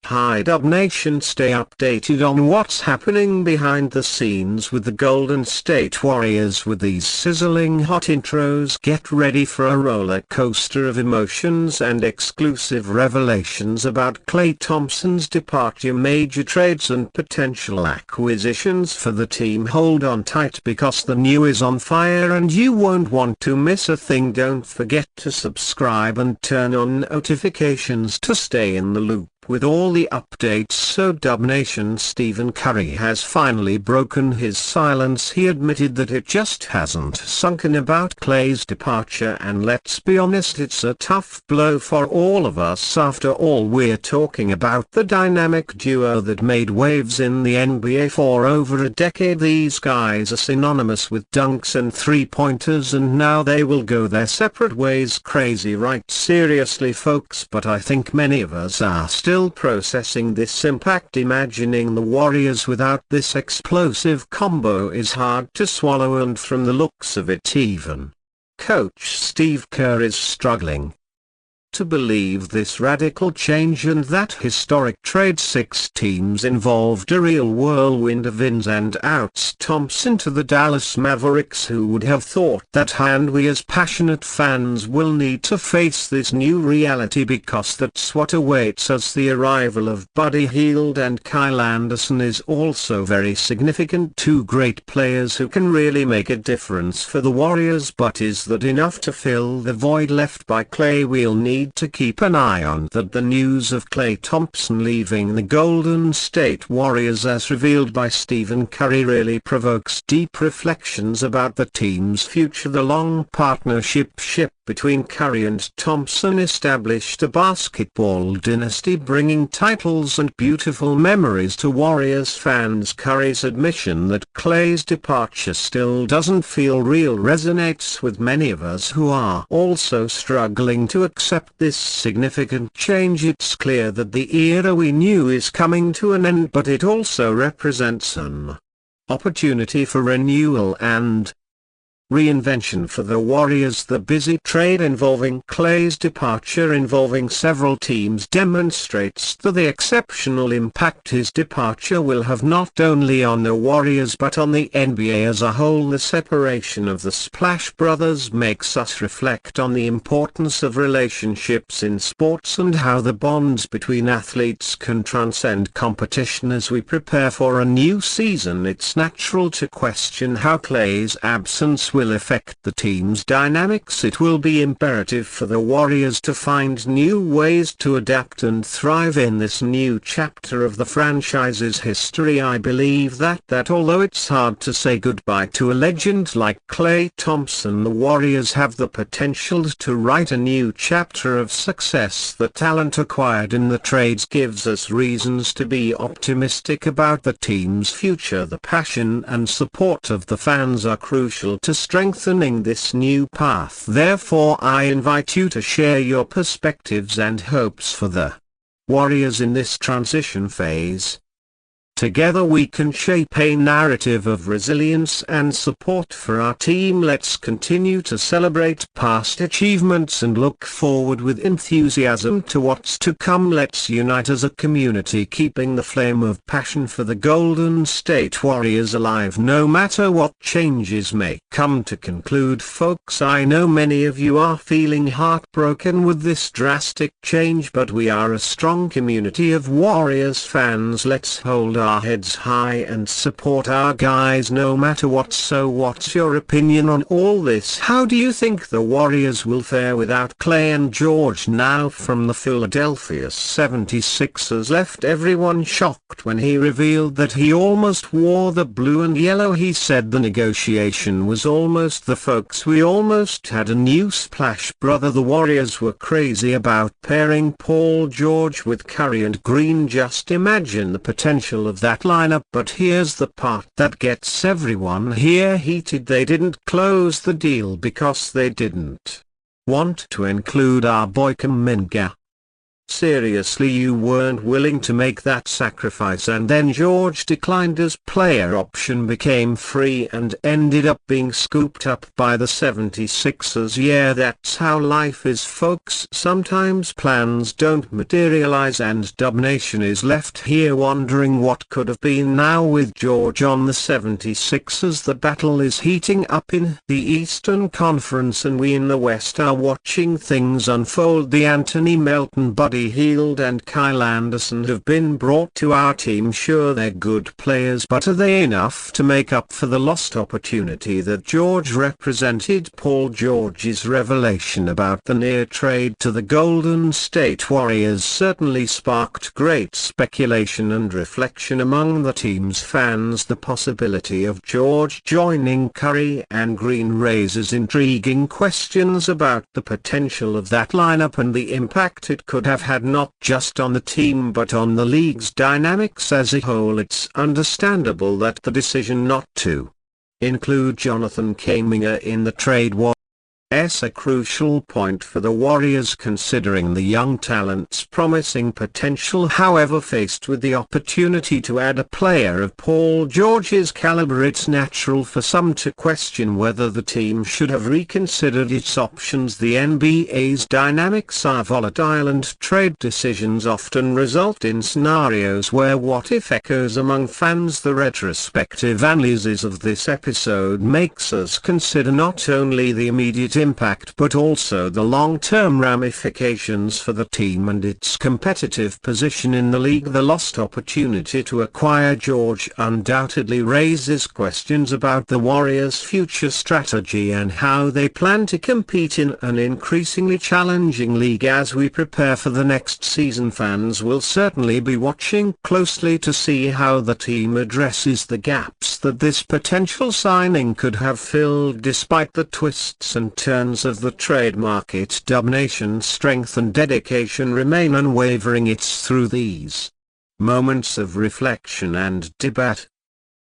Hi Dub Nation, stay updated on what's happening behind the scenes with the Golden State Warriors with these sizzling hot intros. Get ready for a roller coaster of emotions and exclusive revelations about Klay Thompson's departure, major trades and potential acquisitions for the team. Hold on tight because the new is on fire and you won't want to miss a thing. Don't forget to subscribe and turn on notifications to stay in the loop with all the updates. So Dub Nation, Stephen Curry has finally broken his silence. He admitted that it just hasn't sunk in about Klay's departure, and let's be honest, it's a tough blow for all of us. After all, we're talking about the dynamic duo that made waves in the NBA for over a decade. These guys are synonymous with dunks and three-pointers, and now they will go their separate ways. Crazy, right? Seriously folks, but I think many of us are still processing this impact. Imagining the Warriors without this explosive combo is hard to swallow, and from the looks of it, even Coach Steve Kerr is struggling to believe this radical change and that historic trade. 6 teams involved, a real whirlwind of ins and outs. Thompson to the Dallas Mavericks. Who would have thought that? And we as passionate fans will need to face this new reality, because that's what awaits us. The arrival of Buddy Hield and Kyle Anderson is also very significant. 2 great players who can really make a difference for the Warriors, but is that enough to fill the void left by Klay? We'll need to keep an eye on that. The news of Klay Thompson leaving the Golden State Warriors, as revealed by Stephen Curry, really provokes deep reflections about the team's future. The long partnership between Curry and Thompson established a basketball dynasty, bringing titles and beautiful memories to Warriors fans. Curry's admission that Klay's departure still doesn't feel real resonates with many of us who are also struggling to accept this significant change. It's clear that the era we knew is coming to an end, but it also represents an opportunity for renewal and reinvention for the Warriors. The busy trade involving Klay's departure, involving several teams, demonstrates the exceptional impact his departure will have not only on the Warriors but on the NBA as a whole. The separation of the Splash Brothers makes us reflect on the importance of relationships in sports and how the bonds between athletes can transcend competition. As we prepare for a new season, it's natural to question how Klay's absence will affect the team's dynamics. It will be imperative for the Warriors to find new ways to adapt and thrive in this new chapter of the franchise's history. I believe that although it's hard to say goodbye to a legend like Klay Thompson, the Warriors have the potential to write a new chapter of success. The talent acquired in the trades gives us reasons to be optimistic about the team's future. The passion and support of the fans are crucial to strengthening this new path. Therefore, I invite you to share your perspectives and hopes for the Warriors in this transition phase. Together we can shape a narrative of resilience and support for our team. Let's continue to celebrate past achievements and look forward with enthusiasm to what's to come. Let's unite as a community, keeping the flame of passion for the Golden State Warriors alive, no matter what changes may come. To conclude folks, I know many of you are feeling heartbroken with this drastic change, but we are a strong community of Warriors fans. Let's hold our heads high and support our guys no matter what. So what's your opinion on all this? How do you think the Warriors will fare without Klay and George? Now from the Philadelphia 76ers left everyone shocked when he revealed that he almost wore the blue and yellow. He said the negotiation was almost the folks. We almost had a new Splash Brother. The Warriors were crazy about pairing Paul George with Curry and Green. Just imagine the potential of that lineup. But here's the part that gets everyone here heated. They didn't close the deal because they didn't want to include our boy Kuminga. Seriously, you weren't willing to make that sacrifice, and then George declined as player option became free and ended up being scooped up by the 76ers. Yeah, that's how life is, folks. Sometimes plans don't materialize and Dubnation is left here wondering what could have been. Now with George on the 76ers, the battle is heating up in the Eastern Conference and we in the West are watching things unfold. The Anthony Melton, Buddy Hield and Kyle Anderson have been brought to our team. Sure, they're good players, but are they enough to make up for the lost opportunity that George represented? Paul George's revelation about the near trade to the Golden State Warriors certainly sparked great speculation and reflection among the team's fans. The possibility of George joining Curry and Green raises intriguing questions about the potential of that lineup and the impact it could have had not just on the team but on the league's dynamics as a whole. It's understandable that the decision not to include Jonathan Kuminga in the trade was a crucial point for the Warriors, considering the young talent's promising potential. However, faced with the opportunity to add a player of Paul George's caliber, it's natural for some to question whether the team should have reconsidered its options. The NBA's dynamics are volatile and trade decisions often result in scenarios where what if echoes among fans. The retrospective analysis of this episode makes us consider not only the immediate impact but also the long-term ramifications for the team and its competitive position in the league. The lost opportunity to acquire George undoubtedly raises questions about the Warriors' future strategy and how they plan to compete in an increasingly challenging league. As we prepare for the next season, fans will certainly be watching closely to see how the team addresses the gaps that this potential signing could have filled. Despite the twists and turns of the trade market, Dubnation's strength and dedication remain unwavering. It's through these moments of reflection and debate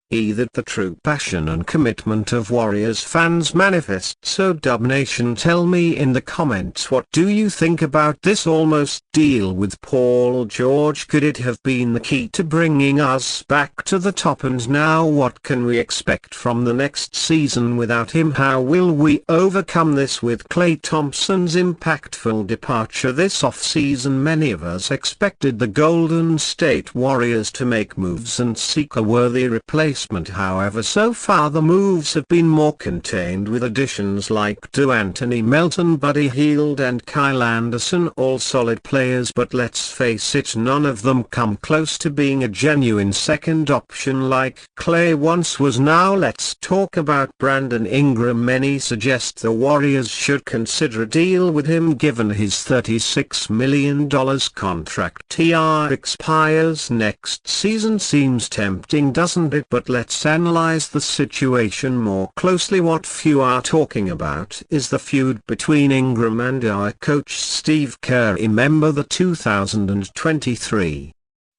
that the true passion and commitment of Warriors fans manifest. So Dubnation, tell me in the comments, what do you think about this almost deal with Paul George? Could it have been the key to bringing us back to the top? And now what can we expect from the next season without him? How will we overcome this with Klay Thompson's impactful departure this offseason? Many of us expected the Golden State Warriors to make moves and seek a worthy replacement. However, so far the moves have been more contained, with additions like Anthony Melton, Buddy Hield and Kyle Anderson, all solid players, but let's face it, none of them come close to being a genuine second option like Klay once was. Now let's talk about Brandon Ingram. Many suggest the Warriors should consider a deal with him given his $36 million contract. He expires next season. Seems tempting, doesn't it? But let's analyze the situation more closely. What few are talking about is the feud between Ingram and our coach Steve Kerr. Remember the 2023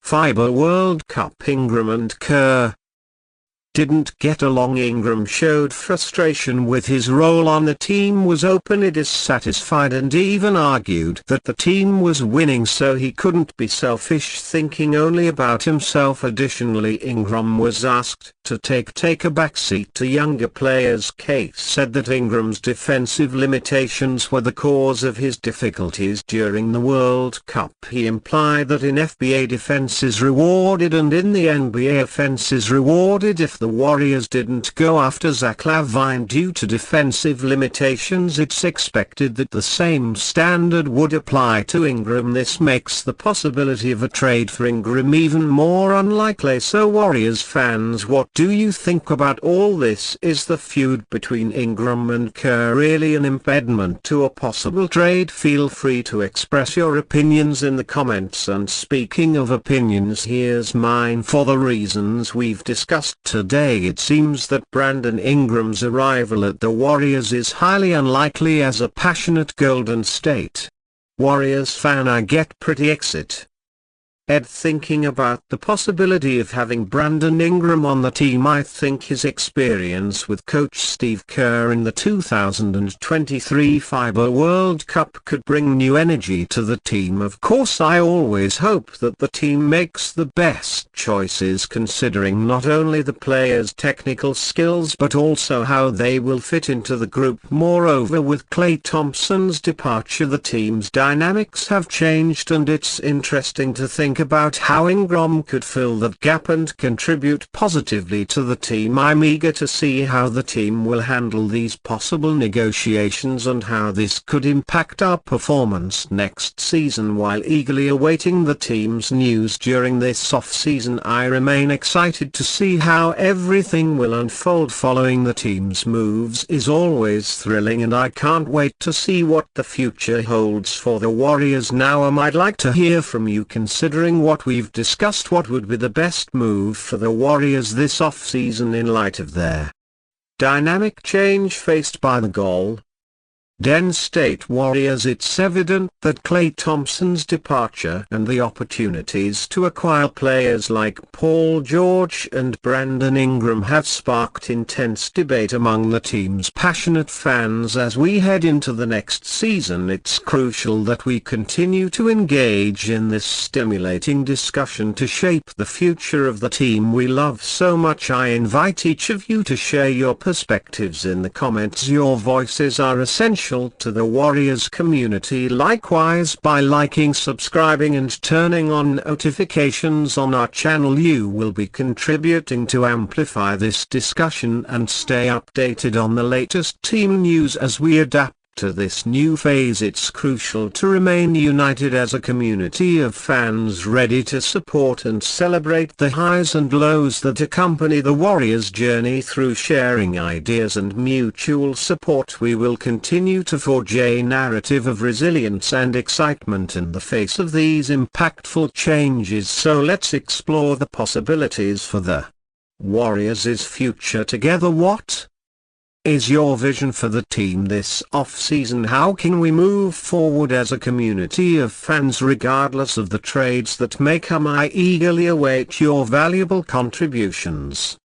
FIBA World Cup? Ingram and Kerr didn't get along. Ingram showed frustration with his role on the team, was openly dissatisfied and even argued that the team was winning so he couldn't be selfish, thinking only about himself. Additionally, Ingram was asked to take a backseat to younger players. Case said that Ingram's defensive limitations were the cause of his difficulties during the World Cup. He implied that in FBA defense is rewarded and in the NBA offense is rewarded. If the Warriors didn't go after Zach LaVine due to defensive limitations, it's expected that the same standard would apply to Ingram. This makes the possibility of a trade for Ingram even more unlikely. So Warriors fans, what do you think about all this? Is the feud between Ingram and Kerr really an impediment to a possible trade? Feel free to express your opinions in the comments. And speaking of opinions, here's mine. For the reasons we've discussed today, it seems that Brandon Ingram's arrival at the Warriors is highly unlikely. As a passionate Golden State Warriors fan, I get pretty excited Ed, thinking about the possibility of having Brandon Ingram on the team, I think his experience with coach Steve Kerr in the 2023 FIBA World Cup could bring new energy to the team. Of course, I always hope that the team makes the best choices considering not only the players' technical skills but also how they will fit into the group. Moreover, with Klay Thompson's departure, the team's dynamics have changed, and it's interesting to think about how Ingram could fill that gap and contribute positively to the team. I'm eager to see how the team will handle these possible negotiations and how this could impact our performance next season. While eagerly awaiting the team's news during this off-season, I remain excited to see how everything will unfold following the team's moves. Is always thrilling, and I can't wait to see what the future holds for the Warriors. Now, I'd like to hear from you. Considering what we've discussed, what would be the best move for the Warriors this off-season in light of their dynamic change faced by the Golden State Warriors? It's evident that Klay Thompson's departure and the opportunities to acquire players like Paul George and Brandon Ingram have sparked intense debate among the team's passionate fans. As we head into the next season, it's crucial that we continue to engage in this stimulating discussion to shape the future of the team we love so much. I invite each of you to share your perspectives in the comments. Your voices are essential to the Warriors community. Likewise, by liking, subscribing and turning on notifications on our channel, you will be contributing to amplify this discussion and stay updated on the latest team news as we adapt to this new phase. It's crucial to remain united as a community of fans ready to support and celebrate the highs and lows that accompany the Warriors' journey. Through sharing ideas and mutual support, we will continue to forge a narrative of resilience and excitement in the face of these impactful changes. So let's explore the possibilities for the Warriors' future together. What is your vision for the team this off-season? How can we move forward as a community of fans regardless of the trades that may come? I eagerly await your valuable contributions.